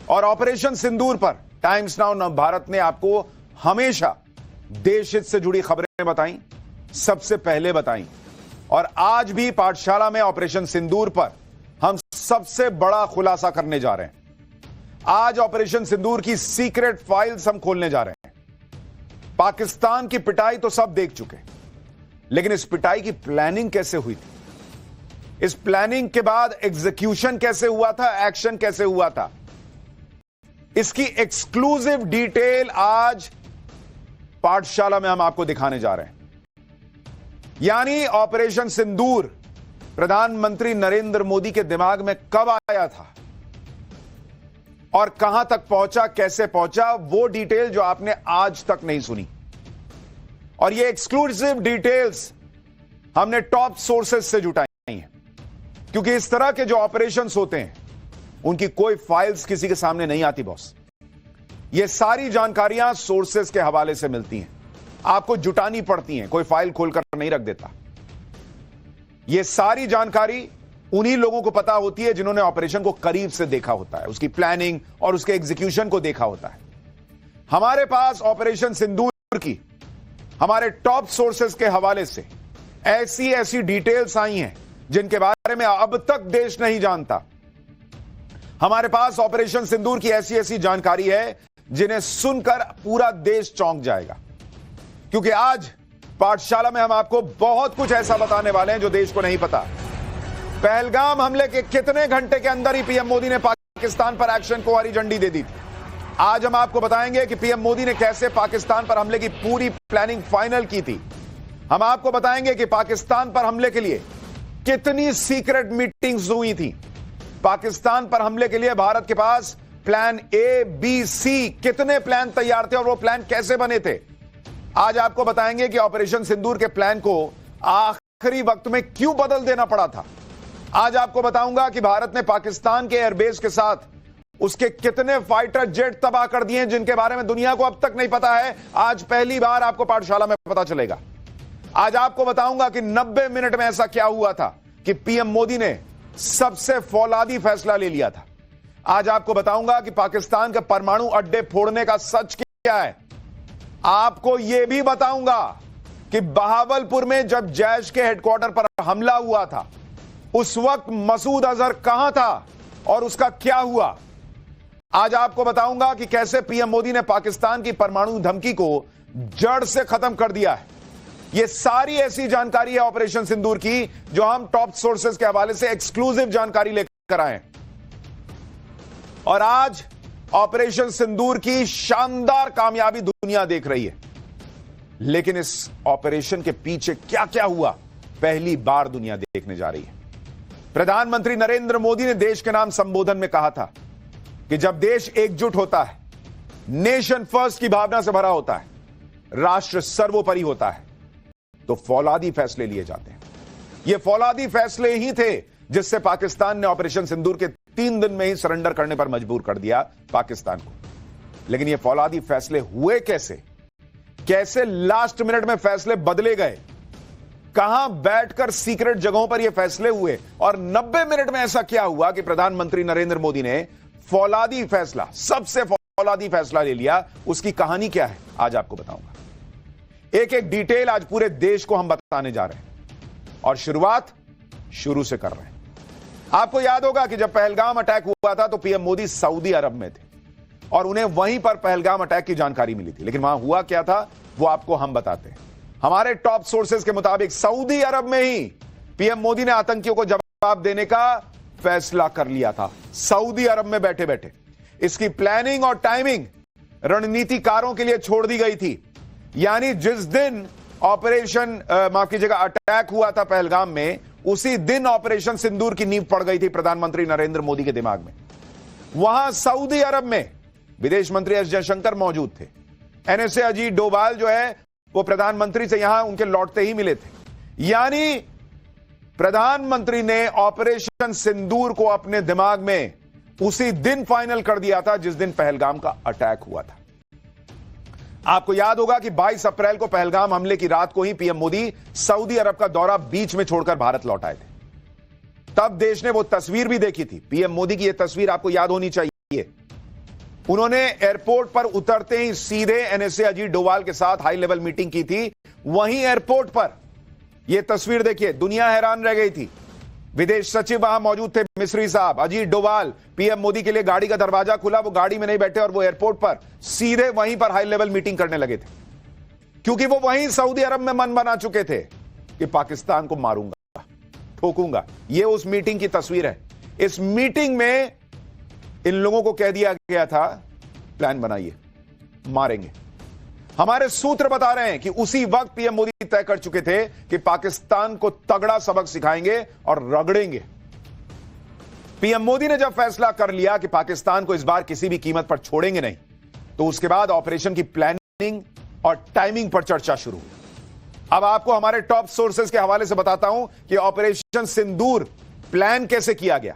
और ऑपरेशन सिंदूर पर times now नव भारत ने आपको हमेशा देश हित से जुड़ी खबरें बताई, सबसे पहले बताई। और आज भी पाठशाला में ऑपरेशन सिंदूर पर हम सबसे बड़ा खुलासा करने जा रहे हैं। आज ऑपरेशन सिंदूर की सीक्रेट फाइल्स हम खोलने जा रहे हैं। पाकिस्तान की पिटाई तो सब देख चुके, लेकिन इस पिटाई की प्लानिंग कैसे हुई थी, इस प्लानिंग के बाद एग्जीक्यूशन कैसे हुआ था, एक्शन कैसे हुआ था, इसकी एक्सक्लूसिव डिटेल आज पाठशाला में हम आपको दिखाने जा रहे हैं। यानी ऑपरेशन सिंदूर प्रधानमंत्री नरेंद्र मोदी के दिमाग में कब आया था और कहां तक पहुंचा, कैसे पहुंचा, वो डिटेल जो आपने आज तक नहीं सुनी। और ये एक्सक्लूसिव डिटेल्स हमने टॉप सोर्सेज से जुटाई हैं, क्योंकि इस तरह के जो ऑपरेशंस होते हैं उनकी कोई फाइल्स किसी के सामने नहीं आती बॉस। ये सारी जानकारियां सोर्सेज के हवाले से मिलती हैं, आपको जुटानी पड़ती हैं, कोई फाइल खोलकर नहीं रख देता। ये सारी जानकारी उन्हीं लोगों को पता होती है जिन्होंने ऑपरेशन को करीब से देखा होता है, उसकी प्लानिंग और उसके एग्जीक्यूशन को देखा होता है। हमारे पास ऑपरेशन सिंदूर की हमारे टॉप सोर्सेज के हवाले से ऐसी ऐसी डिटेल्स आई हैं जिनके बारे में अब तक देश नहीं जानता। हमारे पास ऑपरेशन सिंदूर की ऐसी ऐसी जानकारी है जिन्हें सुनकर पूरा देश चौंक जाएगा, क्योंकि आज पाठशाला में हम आपको बहुत कुछ ऐसा बताने वाले हैं जो देश को नहीं पता। पहलगाम हमले के कितने घंटे के अंदर ही पीएम मोदी ने पाकिस्तान पर एक्शन को हरी झंडी दे दी थी। आज हम आपको बताएंगे कि पीएम मोदी ने कैसे पाकिस्तान पर हमले की पूरी प्लानिंग फाइनल की थी। हम आपको बताएंगे कि पाकिस्तान पर हमले के लिए कितनी सीक्रेट मीटिंग्स हुई थी। पाकिस्तान पर हमले के लिए भारत के पास प्लान ए, बी, सी कितने प्लान तैयार थे और वो प्लान कैसे बने थे। आज आपको बताएंगे कि ऑपरेशन सिंदूर के प्लान को आखिरी वक्त में क्यों बदल देना पड़ा था। आज आपको बताऊंगा कि भारत ने पाकिस्तान के एयरबेस के साथ उसके कितने फाइटर जेट तबाह कर दिए जिनके बारे में दुनिया को अब तक नहीं पता है। आज पहली बार आपको पाठशाला में पता चलेगा। आज आपको बताऊंगा कि 90 मिनट में ऐसा क्या हुआ था कि पीएम मोदी ने सबसे फौलादी फैसला ले लिया था। आज आपको बताऊंगा कि पाकिस्तान के परमाणु अड्डे फोड़ने का सच क्या है। आपको यह भी बताऊंगा कि बहावलपुर में जब जैश के हेडक्वार्टर पर हमला हुआ था उस वक्त मसूद अजहर कहां था और उसका क्या हुआ। आज आपको बताऊंगा कि कैसे पीएम मोदी ने पाकिस्तान की परमाणु धमकी को जड़ से खत्म कर दिया है। यह सारी ऐसी जानकारी है ऑपरेशन सिंदूर की जो हम टॉप सोर्सेज के हवाले से एक्सक्लूसिव जानकारी लेकर आए। और आज ऑपरेशन सिंदूर की शानदार कामयाबी दुनिया देख रही है, लेकिन इस ऑपरेशन के पीछे क्या क्या हुआ पहली बार दुनिया देखने जा रही है। प्रधानमंत्री नरेंद्र मोदी ने देश के नाम संबोधन में कहा था कि जब देश एकजुट होता है, नेशन फर्स्ट की भावना से भरा होता है, राष्ट्र सर्वोपरि होता है, तो फौलादी फैसले लिए जाते हैं। ये फौलादी फैसले ही थे जिससे पाकिस्तान ने ऑपरेशन सिंदूर के 3 दिन में ही सरेंडर करने पर मजबूर कर दिया पाकिस्तान को। लेकिन ये फौलादी फैसले हुए कैसे, कैसे लास्ट मिनट में फैसले बदले गए, कहां बैठकर सीक्रेट जगहों पर ये फैसले हुए, और 90 मिनट में ऐसा क्या हुआ कि प्रधानमंत्री नरेंद्र मोदी ने फौलादी फैसला, सबसे फौलादी फैसला ले लिया। उसकी कहानी क्या है आज आपको बताऊंगा। एक एक डिटेल आज पूरे देश को हम बताने जा रहे हैं और शुरुआत शुरू से कर रहे हैं। आपको याद होगा कि जब पहलगाम अटैक हुआ था तो पीएम मोदी सऊदी अरब में थे और उन्हें वहीं पर पहलगाम अटैक की जानकारी मिली थी। लेकिन वहां हुआ क्या था वो आपको हम बताते हैं। हमारे टॉप सोर्सेज के मुताबिक सऊदी अरब में ही पीएम मोदी ने आतंकियों को जवाब देने का फैसला कर लिया था। सऊदी अरब में बैठे बैठे इसकी प्लानिंग और टाइमिंग रणनीतिकारों के लिए छोड़ दी गई थी। यानी जिस दिन ऑपरेशन माफ कीजिएगा अटैक हुआ था पहलगाम में, उसी दिन ऑपरेशन सिंदूर की नींव पड़ गई थी प्रधानमंत्री नरेंद्र मोदी के दिमाग में। वहां सऊदी अरब में विदेश मंत्री एस जयशंकर मौजूद थे। एनएसए अजीत डोभाल जो है वो प्रधानमंत्री से यहां उनके लौटते ही मिले थे। यानी प्रधानमंत्री ने ऑपरेशन सिंदूर को अपने दिमाग में उसी दिन फाइनल कर दिया था जिस दिन पहलगाम का अटैक हुआ था। आपको याद होगा कि 22 अप्रैल को पहलगाम हमले की रात को ही पीएम मोदी सऊदी अरब का दौरा बीच में छोड़कर भारत लौट आए थे। तब देश ने वो तस्वीर भी देखी थी। पीएम मोदी की यह तस्वीर आपको याद होनी चाहिए। उन्होंने एयरपोर्ट पर उतरते ही सीधे एनएसए अजीत डोभाल के साथ हाई लेवल मीटिंग की थी। वहीं एयरपोर्ट पर यह तस्वीर देखिए, दुनिया हैरान रह गई थी। विदेश सचिव वहां मौजूद थे, मिस्री साहब, अजीत डोभाल, पीएम मोदी के लिए गाड़ी का दरवाजा खुला, वो गाड़ी में नहीं बैठे और वो एयरपोर्ट पर सीधे वहीं पर हाई लेवल मीटिंग करने लगे थे, क्योंकि वो वहीं सऊदी अरब में मन बना चुके थे कि पाकिस्तान को मारूंगा, ठोकूंगा। ये उस मीटिंग की तस्वीर है। इस मीटिंग में इन लोगों को कह दिया गया था, प्लान बनाइए, मारेंगे। हमारे सूत्र बता रहे हैं कि उसी वक्त पीएम मोदी तय कर चुके थे कि पाकिस्तान को तगड़ा सबक सिखाएंगे और रगड़ेंगे। पीएम मोदी ने जब फैसला कर लिया कि पाकिस्तान को इस बार किसी भी कीमत पर छोड़ेंगे नहीं, तो उसके बाद ऑपरेशन की प्लानिंग और टाइमिंग पर चर्चा शुरू हुई। अब आपको हमारे टॉप सोर्सेज के हवाले से बताता हूं कि ऑपरेशन सिंदूर प्लान कैसे किया गया।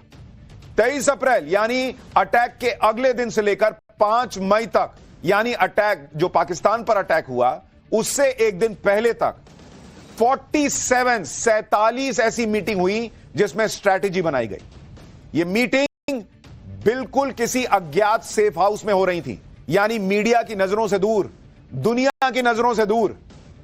23 अप्रैल यानी अटैक के अगले दिन से लेकर 5 मई तक, यानी अटैक जो पाकिस्तान पर अटैक हुआ उससे एक दिन पहले तक 47 ऐसी मीटिंग हुई जिसमें स्ट्रैटेजी बनाई गई। यह मीटिंग बिल्कुल किसी अज्ञात सेफ हाउस में हो रही थी, यानी मीडिया की नजरों से दूर, दुनिया की नजरों से दूर।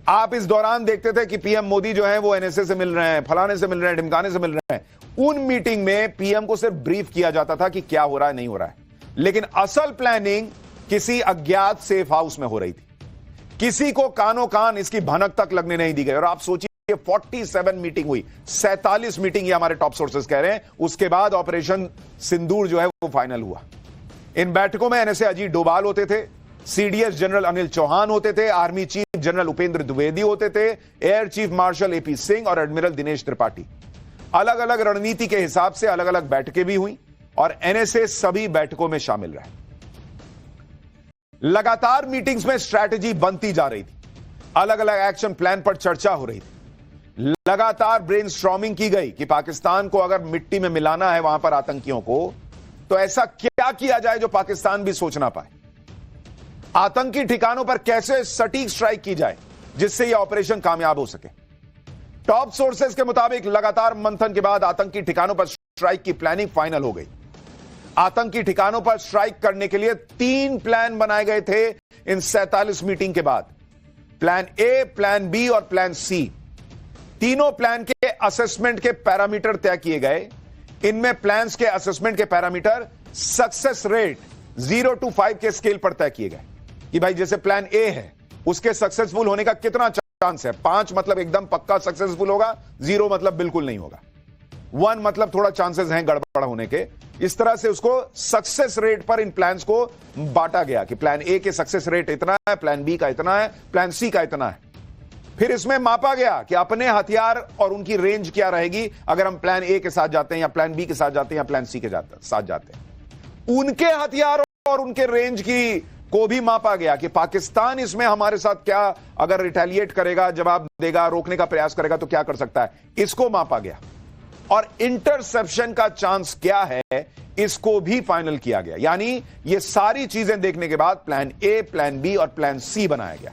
आप इस दौरान देखते थे कि पीएम मोदी जो है वो एनएसए से मिल रहे हैं, फलाने से मिल रहे हैं, ढिमकाने से मिल रहे हैं। उन मीटिंग में पीएम को सिर्फ ब्रीफ किया जाता था कि क्या हो रहा है, नहीं हो रहा है, लेकिन असल प्लानिंग किसी अज्ञात सेफ हाउस में हो रही थी। किसी को कानो कान इसकी भनक तक लगने नहीं दी गई। और आप सोचिए 47 मीटिंग हुई, 47 मीटिंग, ये हमारे टॉप सोर्सेस कह रहे हैं। उसके बाद ऑपरेशन सिंदूर जो है वो फाइनल हुआ। इन बैठकों में एनएसए अजीत डोभाल होते थे, सीडीएस जनरल अनिल चौहान होते थे, army chief general Upendra Dwivedi होते थे, air chief marshal AP Singh और एडमिरल दिनेश त्रिपाठी। अलग अलग रणनीति के हिसाब से अलग अलग बैठकें भी हुई और एनएसए सभी बैठकों में शामिल रहे। लगातार मीटिंग्स में स्ट्रैटेजी बनती जा रही थी, अलग अलग एक्शन प्लान पर चर्चा हो रही थी, लगातार ब्रेनस्टॉर्मिंग की गई कि पाकिस्तान को अगर मिट्टी में मिलाना है वहां पर आतंकियों को, तो ऐसा क्या किया जाए जो पाकिस्तान भी सोच ना पाए। आतंकी ठिकानों पर कैसे सटीक स्ट्राइक की जाए जिससे यह ऑपरेशन कामयाब हो सके। टॉप सोर्सेज के मुताबिक लगातार मंथन के बाद आतंकी ठिकानों पर स्ट्राइक की प्लानिंग फाइनल हो गई। आतंकी ठिकानों पर स्ट्राइक करने के लिए 3 प्लान बनाए गए थे इन 47 मीटिंग के बाद, प्लान ए, प्लान बी और प्लान सी। तीनों प्लान के असेसमेंट के पैरामीटर तय किए गए। इनमें प्लान्स के असेसमेंट के पैरामीटर सक्सेस रेट 0 to 5 के स्केल पर तय किए गए कि भाई जैसे प्लान ए है उसके सक्सेसफुल होने का कितना चांस है। 5 मतलब एकदम पक्का सक्सेसफुल होगा, 0 मतलब बिल्कुल नहीं होगा, 1 मतलब थोड़ा चांसेस हैं गड़बड़ होने के। इस तरह से उसको सक्सेस रेट पर इन प्लान्स को बांटा गया कि प्लान ए के सक्सेस रेट इतना है, प्लान बी का इतना है, प्लान सी का इतना है। फिर इसमें मापा गया कि अपने हथियार और उनकी रेंज क्या रहेगी अगर हम प्लान ए के साथ जाते हैं या प्लान बी के साथ जाते हैं या प्लान सी के साथ जाते हैं। उनके हथियार और उनके रेंज की को भी मापा गया कि पाकिस्तान इसमें हमारे साथ क्या, अगर रिटेलिएट करेगा, जवाब देगा, रोकने का प्रयास करेगा तो क्या कर सकता है, इसको मापा गया। और इंटरसेप्शन का चांस क्या है इसको भी फाइनल किया गया। यानी ये सारी चीजें देखने के बाद प्लान ए, प्लान बी और प्लान सी बनाया गया।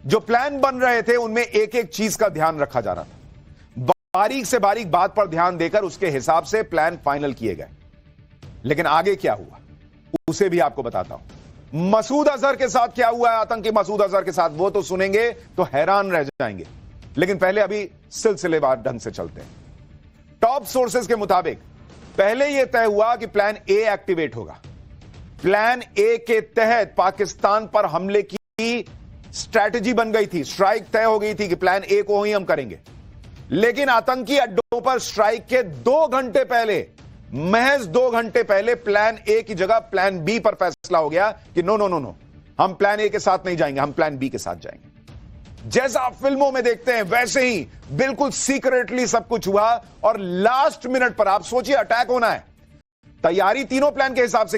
जो प्लान बन रहे थे उनमें एक एक चीज का ध्यान रखा जा रहा था, बारीक से बारीक बात पर ध्यान देकर उसके हिसाब से प्लान फाइनल किए गए। लेकिन आगे क्या हुआ उसे भी आपको बताता हूं। मसूद अजहर के साथ क्या हुआ है, आतंकी मसूद अजहर के साथ, वो तो सुनेंगे तो हैरान रह जाएंगे। लेकिन पहले अभी सिलसिलेवार ढंग से चलते हैं। टॉप सोर्सेज के मुताबिक पहले यह तय हुआ कि प्लान ए एक्टिवेट होगा। प्लान ए के तहत पाकिस्तान पर हमले की स्ट्रैटेजी बन गई थी, स्ट्राइक तय हो गई थी कि प्लान ए को ही हम करेंगे। लेकिन आतंकी अड्डों पर स्ट्राइक के 2 घंटे पहले, महज 2 घंटे पहले प्लान ए की जगह प्लान बी पर फैसला हो गया कि नो नो नो नो, हम प्लान ए के साथ नहीं जाएंगे, हम प्लान बी के साथ जाएंगे। जैसा आप फिल्मों में देखते हैं वैसे ही बिल्कुल सीक्रेटली सब कुछ हुआ और लास्ट मिनट पर, आप सोचिए अटैक होना है, तैयारी तीनों प्लान के हिसाब से